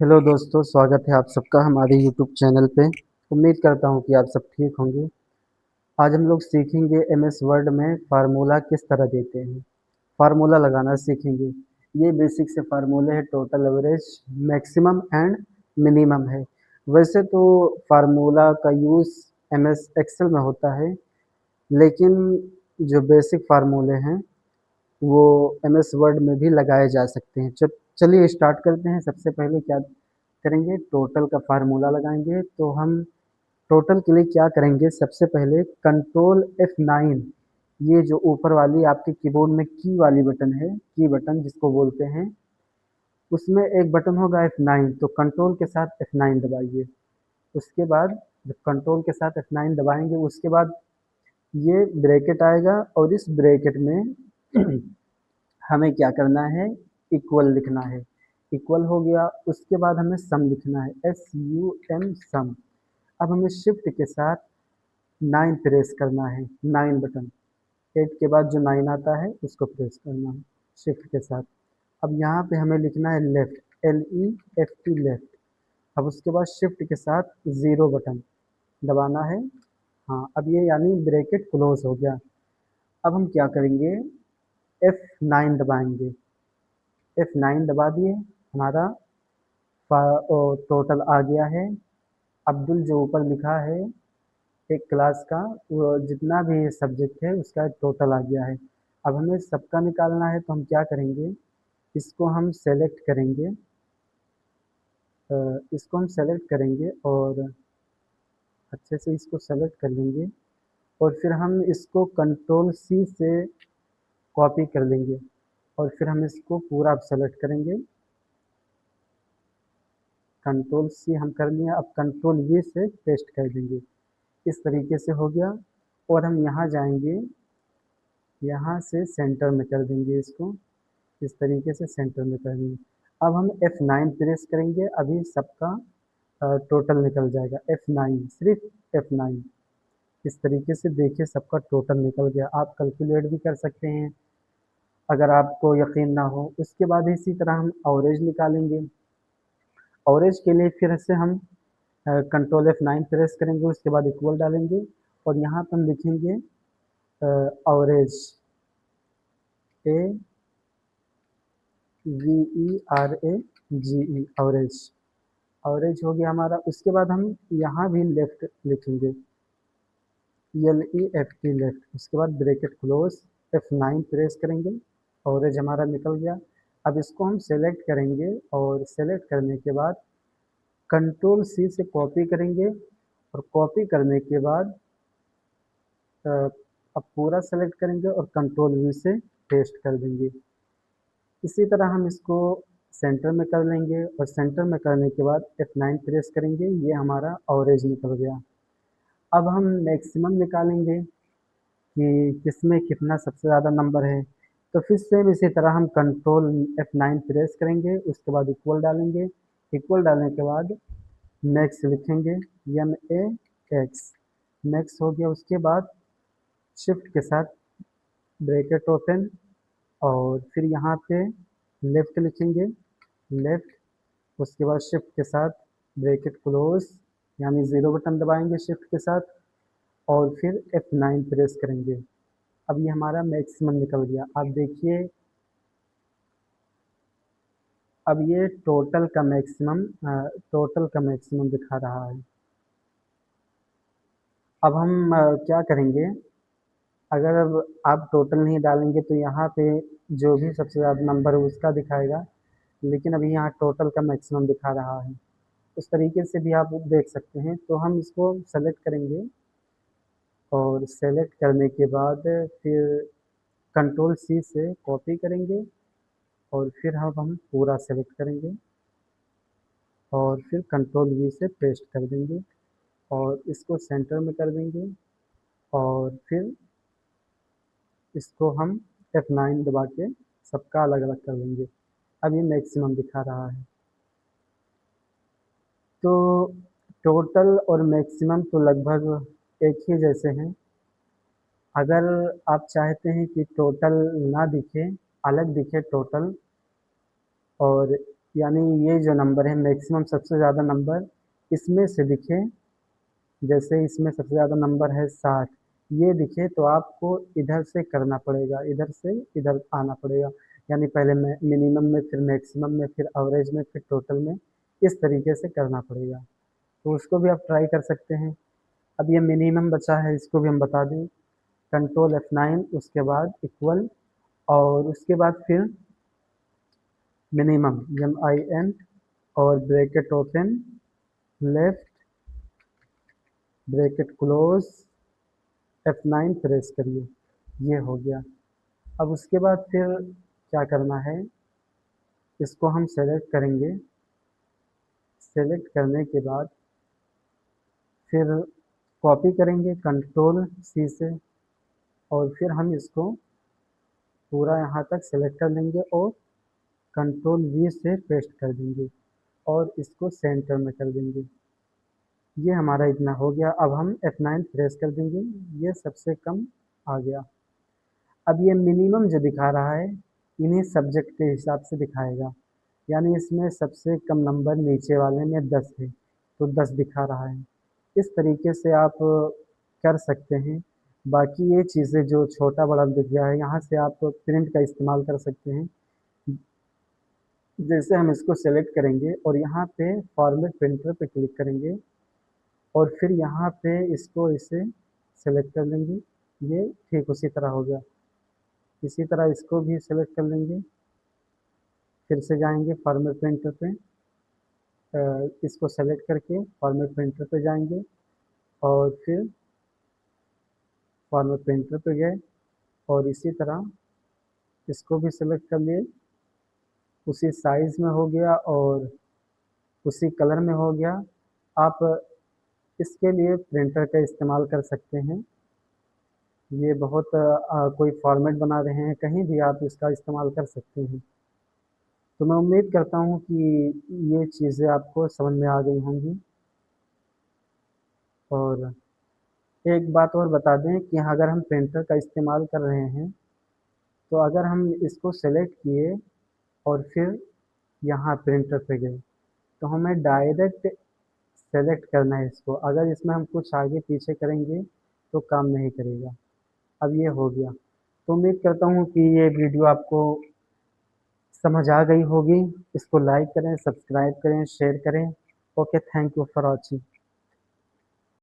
Hello दोस्तों, स्वागत है आप सबका हमारे यूट्यूब चैनल पे। उम्मीद करता हूँ कि आप सब ठीक होंगे। आज हम लोग सीखेंगे एमएस वर्ड में फार्मूला किस तरह देते हैं। फार्मूला लगाना सीखेंगे। ये बेसिक से फार्मूले हैं, total average, maximum and minimum है। वैसे तो फार्मूला का यूज़ एमएस एक्सेल में होता है, लेकिन जो बेसिक फार्मूले हैं वो एमएस वर्ड में भी लगाए जा सकते हैं। चलिए स्टार्ट करते हैं। सबसे पहले क्या करेंगे, टोटल का फार्मूला लगाएंगे। तो हम टोटल के लिए क्या करेंगे, सबसे पहले कंट्रोल F9, ये जो ऊपर वाली आपके कीबोर्ड में की वाली बटन है, की बटन जिसको बोलते हैं, उसमें एक बटन होगा F9, तो कंट्रोल के साथ F9 दबाइए। उसके बाद जब कंट्रोल के साथ F9 दबाएंगे उसके बाद ये ब्रैकेट आएगा और इस ब्रैकेट में हमें क्या करना है, इक्वल लिखना है। इक्वल हो गया, उसके बाद हमें सम लिखना है, SUM सम। अब हमें शिफ्ट के साथ 9 प्रेस करना है, 9 बटन, 8 के बाद जो 9 आता है उसको प्रेस करना है शिफ्ट के साथ। अब यहाँ पे हमें लिखना है लेफ्ट, LEFT लेफ्ट। अब उसके बाद शिफ्ट के साथ 0 बटन दबाना है। हाँ, अब ये यानी ब्रैकेट क्लोज हो गया। अब हम क्या करेंगे, F9 दबाएंगे। F9 दबा दिए, हमारा टोटल आ गया है। अब्दुल जो ऊपर लिखा है एक क्लास का, वो जितना भी सब्जेक्ट है उसका टोटल आ गया है। अब हमें सबका निकालना है, तो हम क्या करेंगे, इसको हम सेलेक्ट करेंगे। इसको हम सेलेक्ट करेंगे और अच्छे से इसको सेलेक्ट कर लेंगे। और फिर हम इसको कंट्रोल C से कॉपी कर लेंगे और फिर हम इसको पूरा सेलेक्ट करेंगे। कंट्रोल C हम कर लिए, अब कंट्रोल V से पेस्ट कर देंगे। इस तरीके से हो गया। और हम यहाँ जाएंगे, यहाँ से सेंटर में कर देंगे इसको, इस तरीके से सेंटर में कर देंगे। अब हम F9 प्रेस करेंगे, अभी सबका टोटल निकल जाएगा। F9, सिर्फ F9। इस तरीके से देखिए सबका टोटल निकल गया। आप कैलकुलेट भी कर सकते हैं अगर आपको यकीन ना हो। उसके बाद इसी तरह हम एवरेज निकालेंगे। एवरेज के लिए फिर से हम कंट्रोल F9 प्रेस करेंगे, उसके बाद इक्वल डालेंगे और यहाँ पर हम लिखेंगे एवरेज, AVERAGE, एवरेज। एवरेज हो गया हमारा। उसके बाद हम यहाँ भी लेफ्ट लिखेंगे, LEFT लेफ्ट। उसके बाद ब्रैकेट क्लोज, F9 प्रेस करेंगे, एवरेज हमारा निकल गया। अब इसको हम सेलेक्ट करेंगे और सेलेक्ट करने के बाद कंट्रोल C से कॉपी करेंगे और कॉपी करने के बाद अ, अब पूरा सेलेक्ट करेंगे और कंट्रोल V से पेस्ट कर देंगे। इसी तरह हम इसको सेंटर में कर लेंगे और सेंटर में करने के बाद F9 प्रेस करेंगे, ये हमारा एवरेज निकल गया। अब हम मैक्सिमम निकालेंगे कि किसमें कितना सबसे ज़्यादा नंबर है। तो फिर सेम इसी तरह हम कंट्रोल F9 प्रेस करेंगे, उसके बाद इक्वल डालेंगे। इक्वल डालने के बाद मैक्स लिखेंगे, MAX, मैक्स हो गया। उसके बाद शिफ्ट के साथ ब्रैकेट ओपन और फिर यहाँ पे लेफ्ट लिखेंगे, लेफ्ट। उसके बाद शिफ्ट के साथ ब्रैकेट क्लोज, यानी 0 बटन दबाएंगे शिफ्ट के साथ और फिर F9 प्रेस करेंगे। अब ये हमारा मैक्सिमम निकल गया। आप देखिए, अब ये टोटल का मैक्सिमम दिखा रहा है। अब हम क्या करेंगे, अगर अब आप टोटल नहीं डालेंगे तो यहाँ पे जो भी सबसे ज़्यादा नंबर है उसका दिखाएगा, लेकिन अभी यहाँ टोटल का मैक्सिमम दिखा रहा है। उस तरीके से भी आप देख सकते हैं। तो हम इसको सेलेक्ट करेंगे और सेलेक्ट करने के बाद फिर कंट्रोल C से कॉपी करेंगे और फिर हम पूरा सेलेक्ट करेंगे और फिर कंट्रोल V से पेस्ट कर देंगे और इसको सेंटर में कर देंगे और फिर इसको हम F9 दबा के सबका अलग अलग कर देंगे। अब ये मैक्सिमम दिखा रहा है। तो टोटल और मैक्सिमम तो लगभग एक ही जैसे हैं। अगर आप चाहते हैं कि टोटल ना दिखे, अलग दिखे टोटल और यानी ये जो नंबर है मैक्सिमम सबसे ज़्यादा नंबर इसमें से दिखे, जैसे इसमें सबसे ज़्यादा नंबर है 60, ये दिखे तो आपको इधर से करना पड़ेगा, इधर से इधर आना पड़ेगा। यानी पहले मिनिमम में, फिर मैक्सिमम में, फिर एवरेज में, फिर टोटल में, इस तरीके से करना पड़ेगा। तो उसको भी आप ट्राई कर सकते हैं। अब ये मिनिमम बचा है, इसको भी हम बता दें। कंट्रोल F9, उसके बाद इक्वल, और उसके बाद फिर मिनिमम MIN, और bracket open, left, bracket close, F9 press करिए। ये हो गया। अब उसके बाद फिर क्या करना है, इसको हम सेलेक्ट करेंगे। सेलेक्ट करने के बाद फिर कॉपी करेंगे कंट्रोल C से, और फिर हम इसको पूरा यहाँ तक सेलेक्ट कर लेंगे और कंट्रोल V से पेस्ट कर देंगे और इसको सेंटर में कर देंगे। ये हमारा इतना हो गया। अब हम F9 प्रेस कर देंगे, ये सबसे कम आ गया। अब ये मिनिमम जो दिखा रहा है, इन्हीं सब्जेक्ट के हिसाब से दिखाएगा। यानी इसमें सबसे कम नंबर नीचे वाले में 10 है, तो 10 दिखा रहा है। इस तरीके से आप कर सकते हैं। बाकी ये चीज़ें जो छोटा बड़ा दिख गया है, यहाँ से आप प्रिंट का इस्तेमाल कर सकते हैं। जैसे हम इसको सेलेक्ट करेंगे और यहाँ पे फॉर्मेट प्रिंटर पे क्लिक करेंगे, और फिर यहाँ पे इसको इसे सेलेक्ट कर लेंगे। ये ठीक उसी तरह हो गया। इसी तरह इसको भी सेलेक्ट कर लेंगे, फिर से जाएंगे फॉर्मेट प्रिंटर पे, इसको सेलेक्ट करके फॉर्मेट प्रिंटर पे जाएंगे, और फिर फॉर्मेट प्रिंटर पे गए और इसी तरह इसको भी सेलेक्ट कर लिए। उसी साइज़ में हो गया और उसी कलर में हो गया। आप इसके लिए प्रिंटर का इस्तेमाल कर सकते हैं। ये बहुत कोई फॉर्मेट बना रहे हैं, कहीं भी आप इसका इस्तेमाल कर सकते हैं। तो मैं उम्मीद करता हूँ कि ये चीज़ें आपको समझ में आ गई होंगी। और एक बात और बता दें कि अगर हम प्रिंटर का इस्तेमाल कर रहे हैं, तो अगर हम इसको सेलेक्ट किए और फिर यहाँ प्रिंटर पे गए, तो हमें डायरेक्ट सेलेक्ट करना है इसको। अगर इसमें हम कुछ आगे पीछे करेंगे तो काम नहीं करेगा। अब ये हो गया। तो उम्मीद करता हूँ कि ये वीडियो आपको समझ आ गई होगी। इसको लाइक करें, सब्सक्राइब करें, शेयर करें। Okay, thank you for watching.